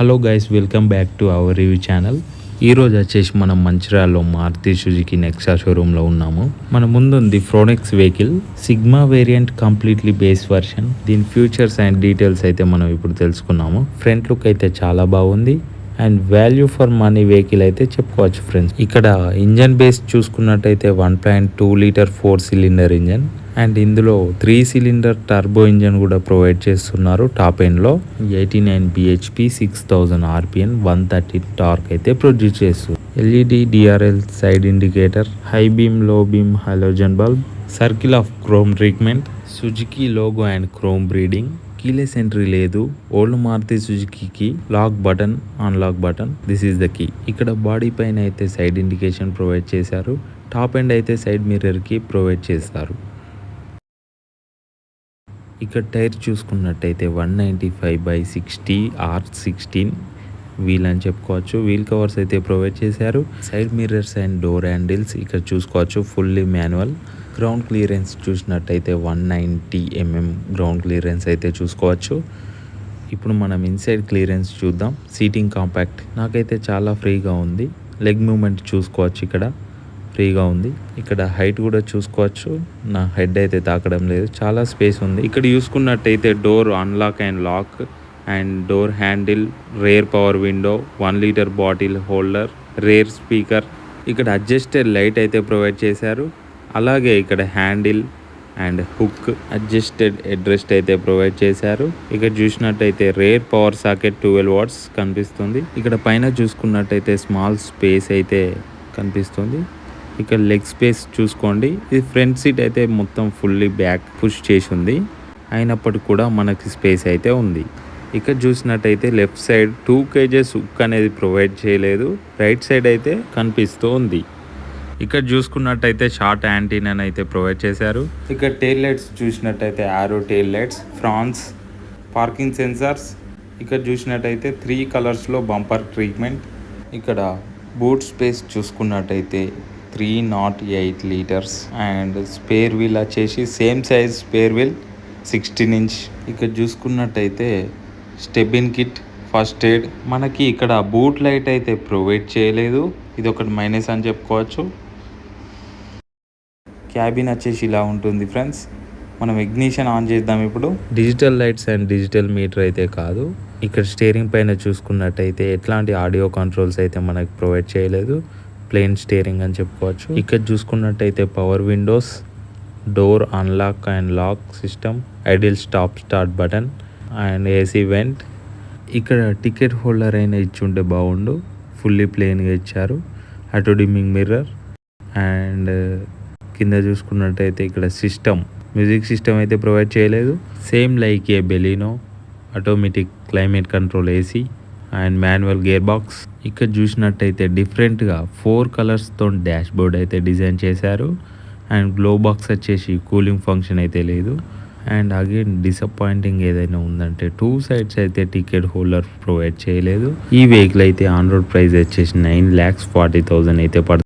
Hello guys, welcome back to our review channel. ఈరోజు వచ్చేసి మనం మంచిర్యాలలో మారుతి సుజుకి నెక్సా షోరూంలో ఉన్నాము. మన ముందుంది Fronx vehicle, sigma variant, completely base version. దీని ఫ్యూచర్స్ అండ్ డీటెయిల్స్ అయితే మనం ఇప్పుడు తెలుసుకున్నాము. ఫ్రంట్ లుక్ అయితే చాలా బాగుంది and value for money vehicle అయితే చెప్పుకోవచ్చు ఫ్రెండ్స్. ఇక్కడ ఇంజన్ బేస్ చూసుకున్నట్టయితే 1.2 లీటర్ 4 సిలిండర్ ఇంజన్ అండ్ ఇందులో 3 సిలిండర్ టర్బో ఇంజన్ కూడా ప్రొవైడ్ చేస్తున్నారు. టాప్ ఎండ్ లో 89 bhp 6000 rpm 130 టార్క్ అయితే ప్రొడ్యూస్ చేస్తుంది. LED DRL side indicator, high beam low beam halogen bulb, circle of chrome treatment, Suzuki logo and chrome beading. Keyless entry లేదు. Old Maruti Suzuki lock button, unlock button, this is the key. ఇక్కడ body పైన అయితే side indication provide చేశారు. Top end అయితే side mirror కి provide చేస్తారు. ఇక్కడ tyre చూసుకున్నట్టయితే 195/60 R16 వీల్ అని చెప్పుకోవచ్చు. వీల్ కవర్స్ అయితే ప్రొవైడ్ చేశారు. Side mirrors and door handles ఇక్కడ చూసుకోవచ్చు, ఫుల్లీ మాన్యువల్. గ్రౌండ్ క్లియరెన్స్ చూసినట్టయితే 190 mm గ్రౌండ్ క్లియరెన్స్ అయితే చూసుకోవచ్చు. ఇప్పుడు మనం ఇన్సైడ్ క్లియరెన్స్ చూద్దాం. సీటింగ్ కాంపాక్ట్, నాకైతే చాలా ఫ్రీగా ఉంది. లెగ్ మూమెంట్ చూసుకోవచ్చు, ఇక్కడ ఫ్రీగా ఉంది. ఇక్కడ హైట్ కూడా చూసుకోవచ్చు, నా హెడ్ అయితే తాకడం లేదు, చాలా స్పేస్ ఉంది. ఇక్కడ చూసుకున్నట్టయితే door unlock and lock and door handle, rear power window, 1 litre bottle holder, rear speaker. ఇక్కడ అడ్జస్టెడ్ లైట్ అయితే ప్రొవైడ్ చేశారు. అలాగే ఇక్కడ handle and hook, adjusted headrest అయితే ప్రొవైడ్ చేశారు. ఇక్కడ చూసినట్టయితే రేర్ పవర్ సాకెట్ 12 watts కనిపిస్తుంది. ఇక్కడ పైన చూసుకున్నట్టయితే స్మాల్ స్పేస్ అయితే కనిపిస్తుంది. ఇక్కడ లెగ్ స్పేస్ చూసుకోండి. ఇది ఫ్రంట్ సీట్ అయితే మొత్తం ఫుల్లీ బ్యాక్ పుష్ చేసి ఉంది, అయినప్పటికీ కూడా మనకి స్పేస్ అయితే ఉంది. ఇక్కడ చూసినట్టయితే లెఫ్ట్ సైడ్ 2 kgs హుక్ అనేది ప్రొవైడ్ చేయలేదు. రైట్ సైడ్ అయితే కనిపిస్తూ ఉంది. ఇక్కడ చూసుకున్నట్టయితే షార్ట్ యాంటీనా అయితే ప్రొవైడ్ చేశారు. ఇక్కడ టెయిల్ లైట్స్ చూసినట్టయితే ఆరో టెయిల్ లైట్స్, ఫ్రాన్స్, పార్కింగ్ సెన్సార్స్. ఇక్కడ చూసినట్టయితే 3 కలర్స్లో బంపర్ ట్రీట్మెంట్. ఇక్కడ బూట్ స్పేస్ చూసుకున్నట్టయితే 308 లీటర్స్ అండ్ స్పేర్ వీల్ వచ్చేసి same size spare wheel 16 inch. ఇక్కడ చూసుకున్నట్టయితే స్టెబిన్ కిట్, ఫస్ట్ ఎయిడ్. మనకి ఇక్కడ బూట్ లైట్ అయితే ప్రొవైడ్ చేయలేదు, ఇది ఒకటి మైనస్ అని చెప్పుకోవచ్చు. క్యాబిన్ వచ్చేసి ఇలా ఉంటుంది ఫ్రెండ్స్. మనం ఇగ్నిషన్ ఆన్ చేద్దాం ఇప్పుడు. Digital lights and digital meter అయితే కాదు. ఇక్కడ స్టీరింగ్ పైన చూసుకున్నట్టయితే ఎట్లాంటి ఆడియో కంట్రోల్స్ అయితే మనకి ప్రొవైడ్ చేయలేదు, ప్లెయిన్ స్టీరింగ్ అని చెప్పుకోవచ్చు. ఇక్కడ చూసుకున్నట్టయితే power windows, door unlock and lock system, idle stop start button and AC vent. ఇక్కడ టికెట్ హోల్డర్ అయినా ఇచ్చి ఉంటే బాగుండు, ఫుల్లీ ప్లెయిన్గా ఇచ్చారు. ఆటో డిమ్మింగ్ మిర్రర్ అండ్ కింద చూసుకున్నట్టయితే ఇక్కడ సిస్టమ్, మ్యూజిక్ సిస్టమ్ అయితే ప్రొవైడ్ చేయలేదు. Same like A Baleno, automatic climate control AC and manual gear box. ఇక్కడ చూసినట్టయితే డిఫరెంట్గా 4 కలర్స్తో డాష్ బోర్డ్ అయితే డిజైన్ చేశారు. అండ్ గ్లో బాక్స్ వచ్చేసి కూలింగ్ ఫంక్షన్ అయితే లేదు. అండ్ అగైన్ డిసప్పాయింటింగ్ ఏదైనా ఉందంటే 2 sides అయితే టికెట్ హోల్డర్ ప్రొవైడ్ చేయలేదు. ఈ వెహికల్ అయితే ఆన్ రోడ్ ప్రైస్ వచ్చేసి 9,40,000 అయితే పడుతుంది.